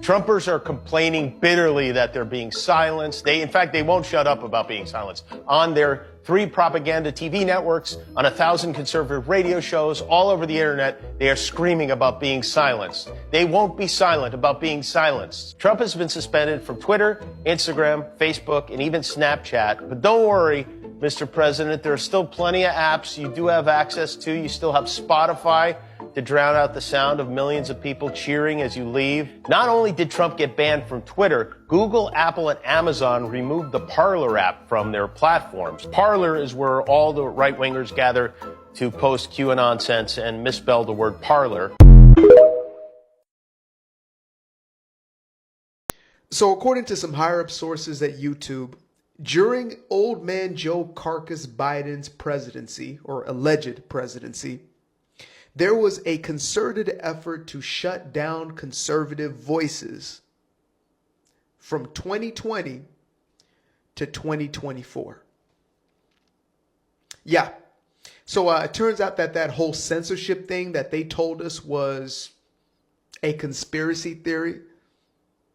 Trumpers are complaining bitterly that they're being silenced. In fact, they won't shut up about being silenced. On their 3 propaganda TV networks, on 1,000 conservative radio shows, all over the internet, they are screaming about being silenced. They won't be silent about being silenced. Trump has been suspended from Twitter, Instagram, Facebook, and even Snapchat. But don't worry, Mr. President, there are still plenty of apps you do have access to. You still have Spotify to drown out the sound of millions of people cheering as you leave. Not only did Trump get banned from Twitter, Google, Apple, and Amazon removed the Parler app from their platforms. Parler is where all the right-wingers gather to post QAnon nonsense and misspell the word parlor. So according to some higher-up sources at YouTube, during old man Joe Carcass Biden's presidency, or alleged presidency, there was a concerted effort to shut down conservative voices from 2020 to 2024. Yeah. So it turns out that that whole censorship thing that they told us was a conspiracy theory.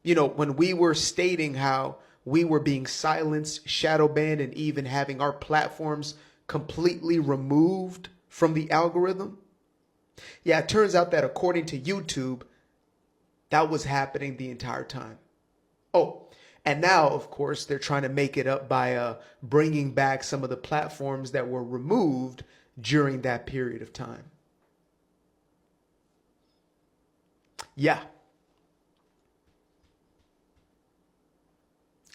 You know, when we were stating how we were being silenced, shadow banned, and even having our platforms completely removed from the algorithm. Yeah, it turns out that according to YouTube, that was happening the entire time. Oh, and now, of course, they're trying to make it up by bringing back some of the platforms that were removed during that period of time. Yeah.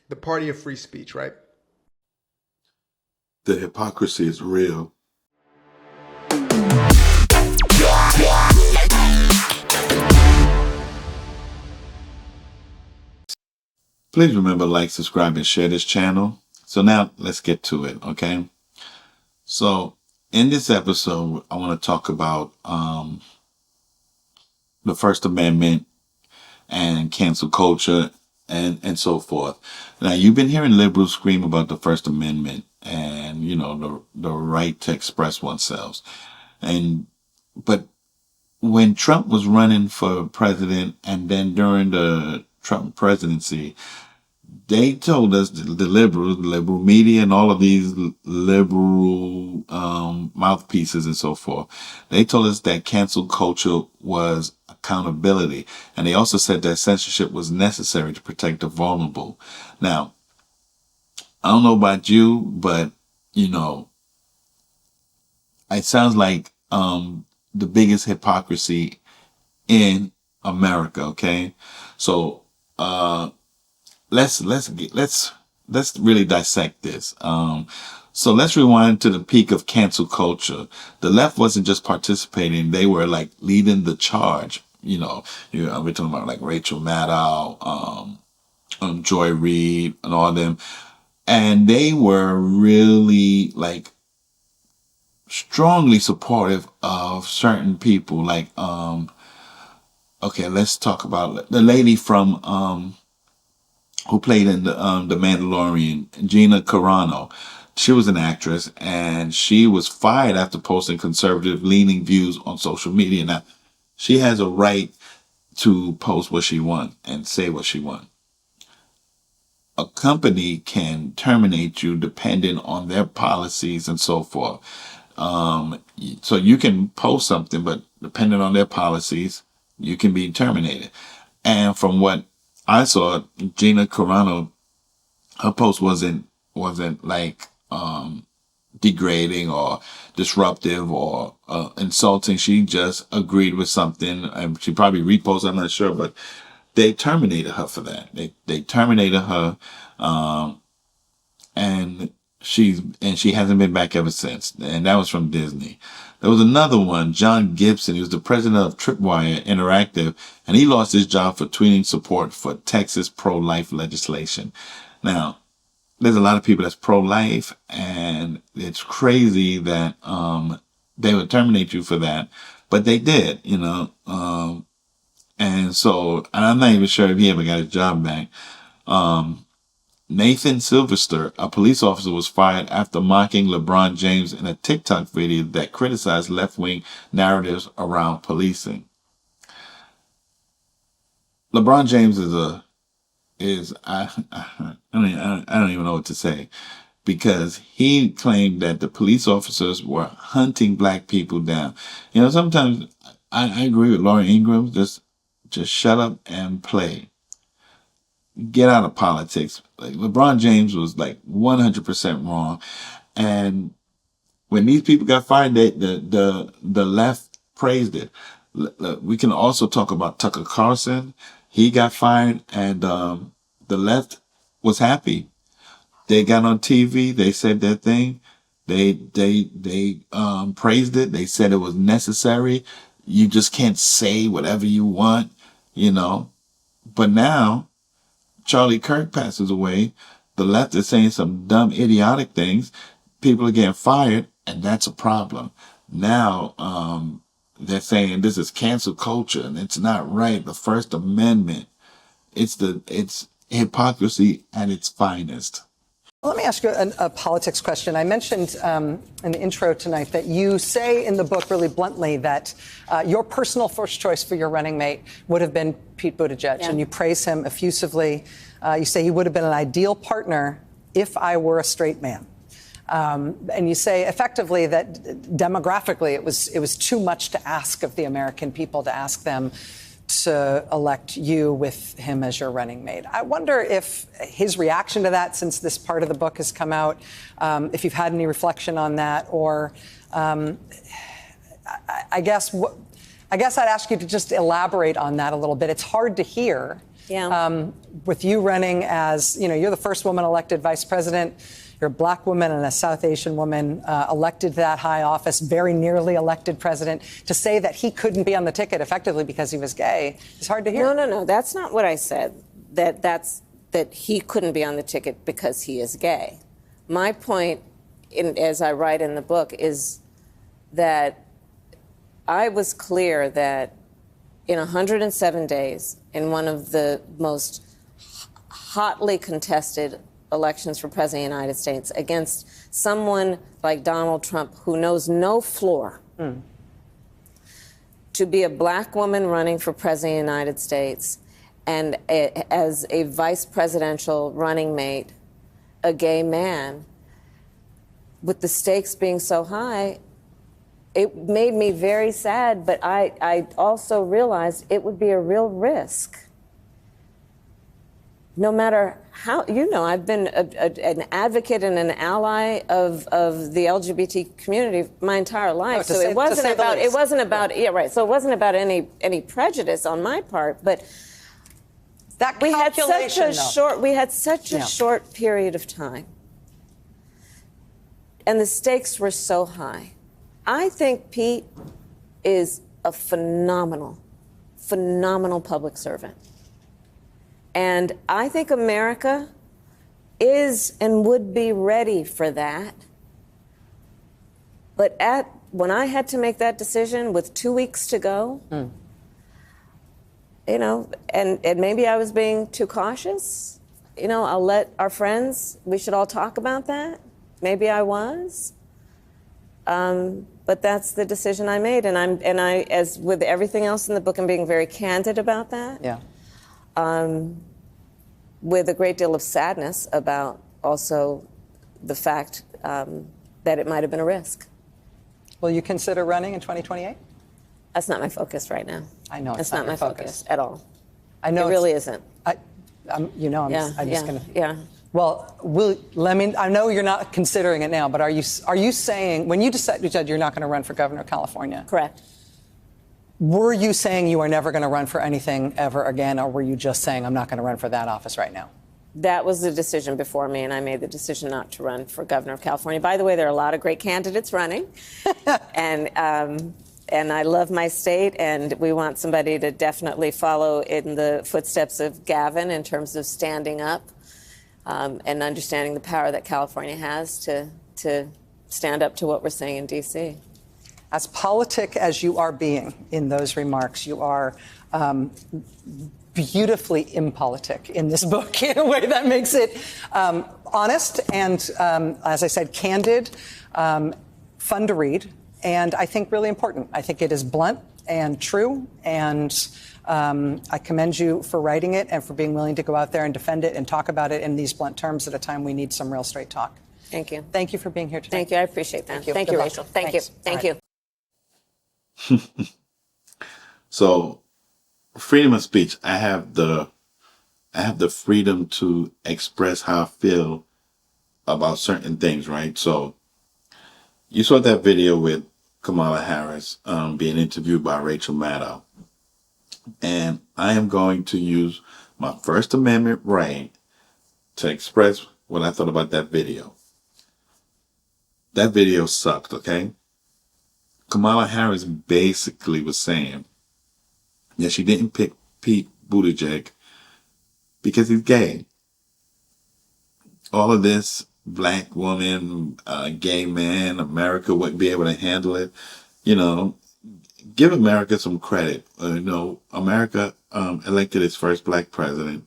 The party of free speech, right? The hypocrisy is real. Please remember, like, subscribe, and share this channel. So now let's get to it, okay? So in this episode, I want to talk about the First Amendment and cancel culture and so forth. Now, you've been hearing liberals scream about the First Amendment and, you know, the right to express oneself. But when Trump was running for president and then during the Trump presidency, they told us, the liberals, the liberal media, and all of these liberal mouthpieces and so forth, they told us that cancel culture was accountability. And they also said that censorship was necessary to protect the vulnerable. Now, I don't know about you, but, you know, it sounds like the biggest hypocrisy in America, okay? So let's really dissect this. So let's rewind to the peak of cancel culture. The left wasn't just participating, they were like leading the charge. You know, we're talking about like Rachel Maddow, Joy Reid, and all of them. And they were really like strongly supportive of certain people. Like, okay, let's talk about the lady from, who played in the Mandalorian, Gina Carano. She was an actress and she was fired after posting conservative leaning views on social media. Now, she has a right to post what she wants and say what she wants. A company can terminate you depending on their policies and so forth. So you can post something, but depending on their policies, you can be terminated. And from what I saw, Gina Carano, her post wasn't like degrading or disruptive or insulting. She just agreed with something, and she probably reposted, I'm not sure, but they terminated her for that. They terminated her, and she hasn't been back ever since. And that was from Disney. There was another one, John Gibson. He was the president of Tripwire Interactive, and he lost his job for tweeting support for Texas pro-life legislation. Now, there's a lot of people that's pro-life, and it's crazy that they would terminate you for that, but they did, you know. And I'm not even sure if he ever got his job back. Nathan Sylvester, a police officer, was fired after mocking LeBron James in a TikTok video that criticized left-wing narratives around policing. LeBron James I don't even know what to say, because he claimed that the police officers were hunting black people down. You know, sometimes I agree with Laura Ingraham. Just shut up and play. Get out of politics. Like, LeBron James was like 100% wrong, and when these people got fired, the left praised it. We can also talk about Tucker Carlson. He got fired, and the left was happy. They got on TV. They said their thing. They praised it. They said it was necessary. You just can't say whatever you want, you know. But now, Charlie Kirk passes away. The left is saying some dumb, idiotic things. People are getting fired, and that's a problem. Now, they're saying this is cancel culture, and it's not right. The First Amendment, it's hypocrisy at its finest. Let me ask you a politics question. I mentioned in the intro tonight that you say in the book really bluntly that your personal first choice for your running mate would have been Pete Buttigieg, and you praise him effusively. You say he would have been an ideal partner if I were a straight man. And you say effectively that demographically it was too much to ask of the American people, to ask them to elect you with him as your running mate. I wonder if his reaction to that, since this part of the book has come out, if you've had any reflection on that, or I guess I'd ask you to just elaborate on that a little bit. It's hard to hear. Yeah. With you running as, you know, you're the first woman elected vice president. You're a black woman and a South Asian woman elected to that high office, very nearly elected president. To say that he couldn't be on the ticket effectively because he was gay is hard to hear. No. That's not what I said. That he couldn't be on the ticket because he is gay. My point, as I write in the book, is that I was clear that in 107 days, in one of the most hotly contested elections for president of the United States, against someone like Donald Trump who knows no floor, to be a black woman running for president of the United States and as a vice presidential running mate, a gay man, with the stakes being so high, it made me very sad, but I also realized it would be a real risk. No matter how, you know, I've been an advocate and an ally of the LGBT community my entire life. So it wasn't about yeah, right. So it wasn't about any prejudice on my part, but that we had such a short period of time, and the stakes were so high. I think Pete is a phenomenal public servant. And I think America is and would be ready for that. But when I had to make that decision with 2 weeks to go, you know, and maybe I was being too cautious. You know, I'll let our friends, we should all talk about that. Maybe I was. But that's the decision I made. And I, as with everything else in the book, I'm being very candid about that. Yeah. With a great deal of sadness about also the fact that it might have been a risk. Will you consider running in 2028? That's not my focus right now. I know it's not my focus at all. I know it really isn't. I'm just going to. Yeah. Well, I know you're not considering it now, but are you saying, when you said you're not going to run for governor of California? Correct. Were you saying you are never going to run for anything ever again, or were you just saying I'm not going to run for that office right now? That was the decision before me, and I made the decision not to run for governor of California. By the way, there are a lot of great candidates running, and I love my state, and we want somebody to definitely follow in the footsteps of Gavin in terms of standing up and understanding the power that California has to stand up to what we're saying in D.C. As politic as you are being in those remarks, you are beautifully impolitic in this book in a way that makes it honest and, as I said, candid, fun to read, and I think really important. I think it is blunt. and true. And I commend you for writing it and for being willing to go out there and defend it and talk about it in these blunt terms at a time we need some real straight talk. Thank you. Thank you for being here today. Thank you. I appreciate that. Thank Good you, luck. Rachel. Thank Thanks. you. Thank All you. So, freedom of speech. I have the freedom to express how I feel about certain things, right? So, you saw that video with Kamala Harris being interviewed by Rachel Maddow. And I am going to use my First Amendment right to express what I thought about that video. That video sucked, okay? Kamala Harris basically was saying that she didn't pick Pete Buttigieg because he's gay. All of this, black woman, gay man, America wouldn't be able to handle it. You know, give America some credit. America elected its first black president.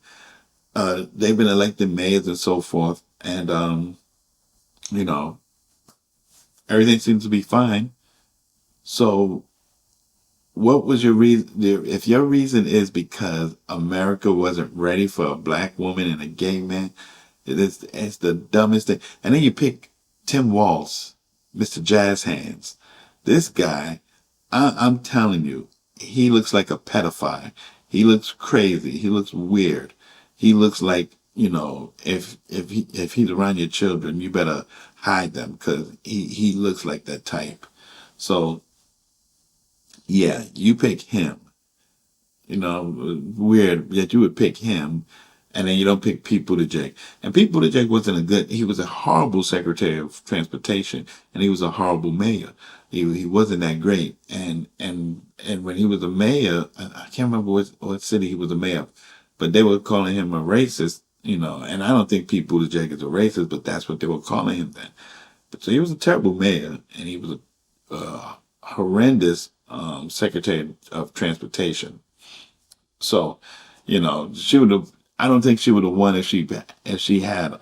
They've been elected mayors and so forth. And, everything seems to be fine. So what was your reason? If your reason is because America wasn't ready for a black woman and a gay man, it's the dumbest thing. And then you pick Tim Walz, Mr. Jazz Hands. This guy, I'm telling you, he looks like a pedophile. He looks crazy. He looks weird. He looks like, if he's around your children, you better hide them because he looks like that type. So, yeah, you pick him. Weird that you would pick him and then you don't pick Pete Buttigieg. And Pete Buttigieg he was a horrible Secretary of Transportation and he was a horrible mayor. He wasn't that great. And when he was a mayor, I can't remember what city he was a mayor of, but they were calling him a racist, and I don't think Pete Buttigieg is a racist, but that's what they were calling him then. But so he was a terrible mayor and he was a horrendous Secretary of Transportation. So, I don't think she would have won if she had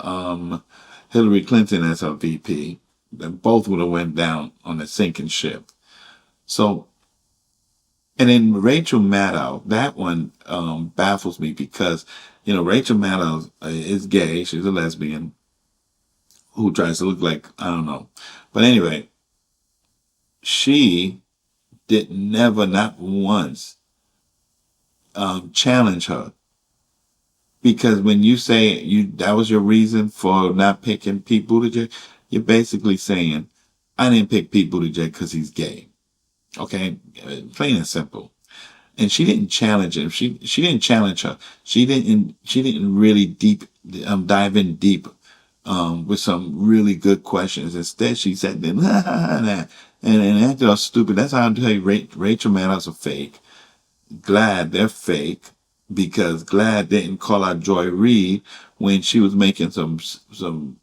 Hillary Clinton as her VP. Then both would have went down on a sinking ship. So, and then Rachel Maddow, that one baffles me because, Rachel Maddow is gay. She's a lesbian who tries to look like, I don't know. But anyway, she did never, not once, challenge her. Because when you say that was your reason for not picking Pete Buttigieg, you're basically saying, I didn't pick Pete Buttigieg because he's gay. Okay? Plain and simple. And she didn't challenge him. She didn't challenge her. She didn't really dive in deep with some really good questions. Instead, she said, and acted all stupid. That's how I tell you Rachel Maddow's a fake. Glad they're fake because Glad didn't call out Joy Reid when she was making some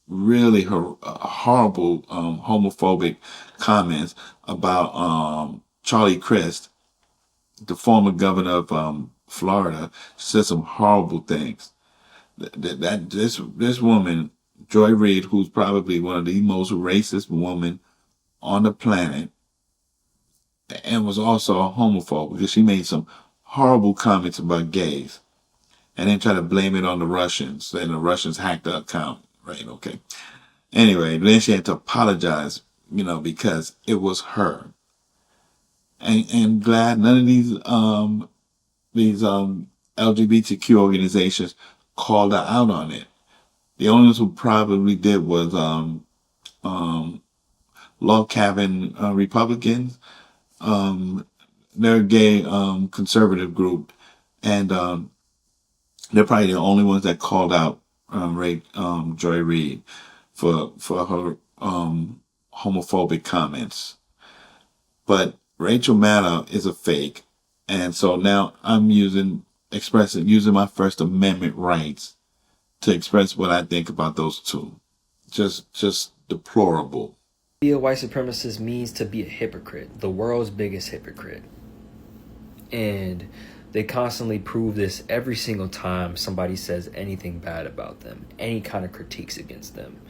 really horrible homophobic comments about Charlie Crist, the former governor of Florida. She said some horrible things. This woman, Joy Reid, who's probably one of the most racist women on the planet, and was also a homophobe because she made some horrible comments about gays and then try to blame it on the Russians. And the Russians hacked her account. Right, okay. Anyway, then she had to apologize, because it was her. And glad none of these LGBTQ organizations called her out on it. The only ones who probably did was log cabin Republicans. They're a gay conservative group, and they're probably the only ones that called out Joy Reid for her homophobic comments. But Rachel Maddow is a fake, and so now I'm using my First Amendment rights to express what I think about those two. Just deplorable. To be a white supremacist means to be a hypocrite, the world's biggest hypocrite. And they constantly prove this every single time somebody says anything bad about them, any kind of critiques against them.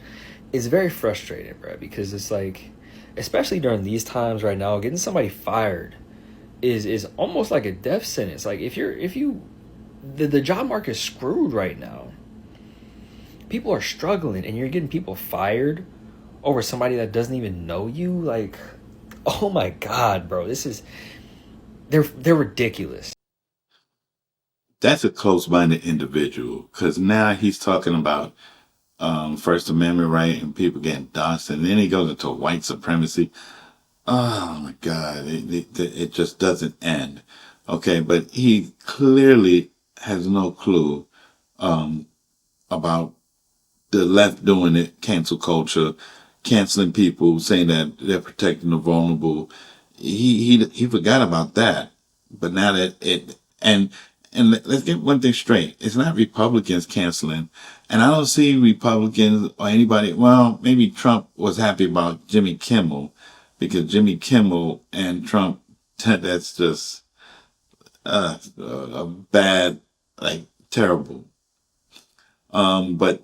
It's very frustrating, bro, because it's like, especially during these times right now, getting somebody fired is almost like a death sentence. Like the job market is screwed right now. People are struggling, and you're getting people fired over somebody that doesn't even know you. Like, oh my God, bro, they're ridiculous. That's a close-minded individual, because now he's talking about First Amendment right and people getting doxxed, and then he goes into white supremacy. Oh my God, it just doesn't end. Okay, but he clearly has no clue about the left doing it, cancel culture, canceling people, saying that they're protecting the vulnerable. He forgot about that. But now that let's get one thing straight. It's not Republicans canceling. And I don't see Republicans or anybody, well, maybe Trump was happy about Jimmy Kimmel, because Jimmy Kimmel and Trump, that's just a bad, like, terrible. But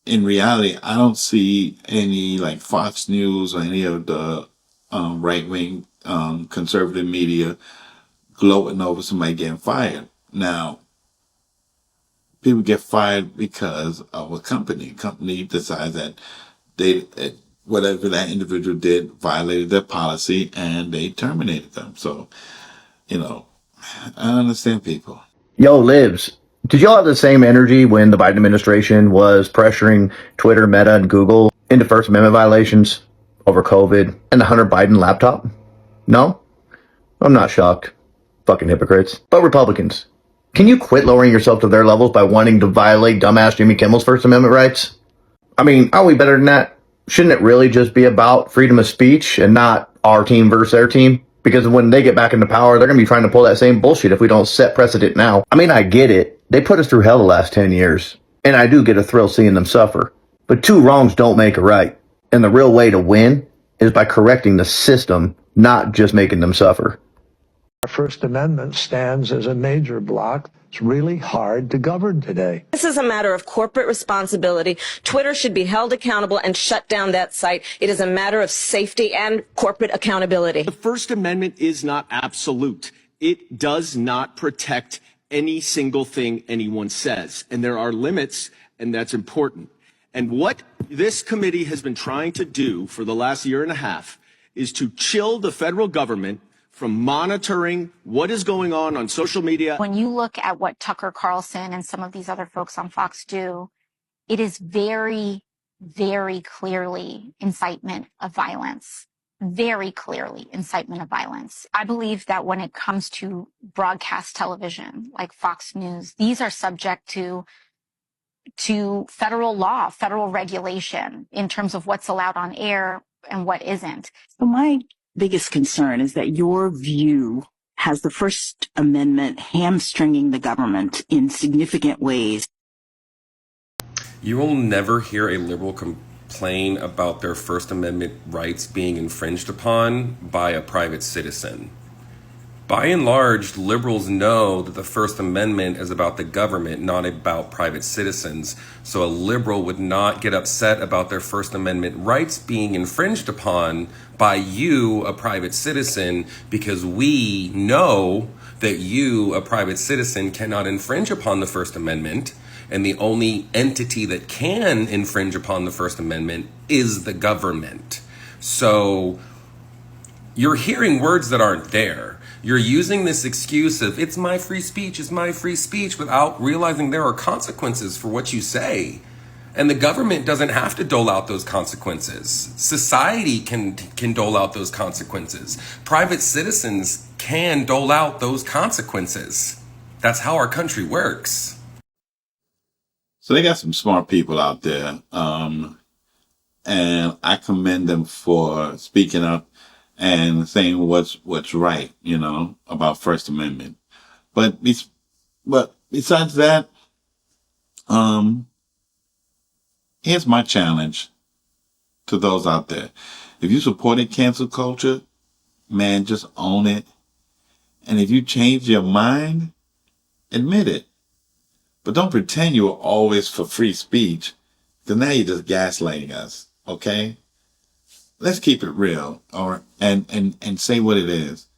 in reality, I don't see any, like, Fox News or any of the right-wing conservative media gloating over somebody getting fired. Now, people get fired because of a company. Company decides that whatever that individual did violated their policy, and they terminated them. So, I understand people. Yo, Libs, did y'all have the same energy when the Biden administration was pressuring Twitter, Meta, and Google into First Amendment violations over COVID and the Hunter Biden laptop? No? I'm not shocked. Fucking hypocrites. But Republicans, can you quit lowering yourself to their levels by wanting to violate dumbass Jimmy Kimmel's First Amendment rights? I mean, are we better than that? Shouldn't it really just be about freedom of speech and not our team versus their team? Because when they get back into power, they're going to be trying to pull that same bullshit if we don't set precedent now. I mean, I get it. They put us through hell the last 10 years. And I do get a thrill seeing them suffer. But two wrongs don't make a right. And the real way to win is by correcting the system, not just making them suffer. Our First Amendment stands as a major block. It's really hard to govern today. This is a matter of corporate responsibility. Twitter should be held accountable and shut down that site. It is a matter of safety and corporate accountability. The First Amendment is not absolute. It does not protect any single thing anyone says. And there are limits, and that's important. And what this committee has been trying to do for the last year and a half is to chill the federal government from monitoring what is going on social media. When you look at what Tucker Carlson and some of these other folks on Fox do, it is very, very clearly incitement of violence. Very clearly incitement of violence. I believe that when it comes to broadcast television, like Fox News, these are subject to federal law, federal regulation in terms of what's allowed on air and what isn't. So my biggest concern is that your view has the First Amendment hamstringing the government in significant ways. You will never hear a liberal complain about their First Amendment rights being infringed upon by a private citizen. By and large, liberals know that the First Amendment is about the government, not about private citizens. So a liberal would not get upset about their First Amendment rights being infringed upon by you, a private citizen, because we know that you, a private citizen, cannot infringe upon the First Amendment. And the only entity that can infringe upon the First Amendment is the government. So you're hearing words that aren't there. You're using this excuse of it's my free speech without realizing there are consequences for what you say. And the government doesn't have to dole out those consequences. Society can dole out those consequences. Private citizens can dole out those consequences. That's how our country works. So they got some smart people out there. And I commend them for speaking up and saying what's right, about First Amendment. But besides that, here's my challenge to those out there. If you supported cancel culture, man, just own it. And if you change your mind, admit it. But don't pretend you were always for free speech, because now you're just gaslighting us, okay? Let's keep it real, and say what it is.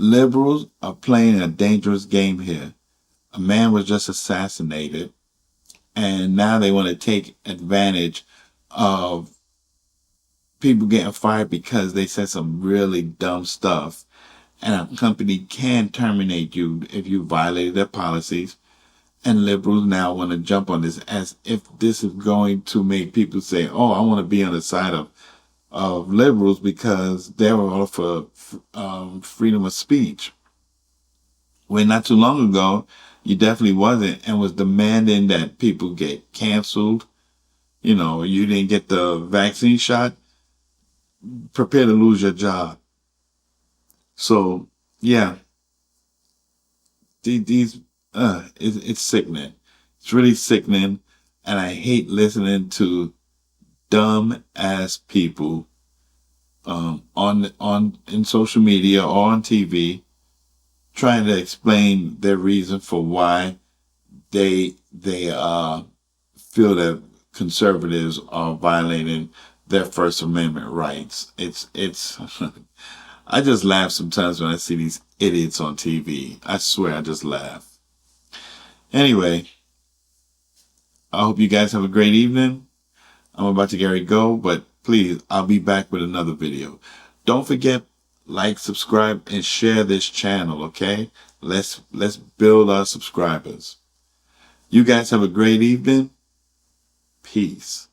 Liberals are playing a dangerous game here. A man was just assassinated, and now they want to take advantage of people getting fired because they said some really dumb stuff. And a company can terminate you if you violated their policies. And liberals now want to jump on this as if this is going to make people say, oh, I want to be on the side of liberals because they're all for freedom of speech. When not too long ago, you definitely wasn't, and was demanding that people get canceled. You know, you didn't get the vaccine shot, prepare to lose your job. So, yeah, it's sickening. It's really sickening, and I hate listening to dumb ass people in social media or on TV trying to explain their reason for why they feel that conservatives are violating their First Amendment rights. It's I just laugh sometimes when I see these idiots on TV. I swear I just laugh. Anyway, I hope you guys have a great evening. I'm about to get ready to go, but please, I'll be back with another video. Don't forget, like, subscribe, and share this channel, okay? Let's build our subscribers. You guys have a great evening. Peace.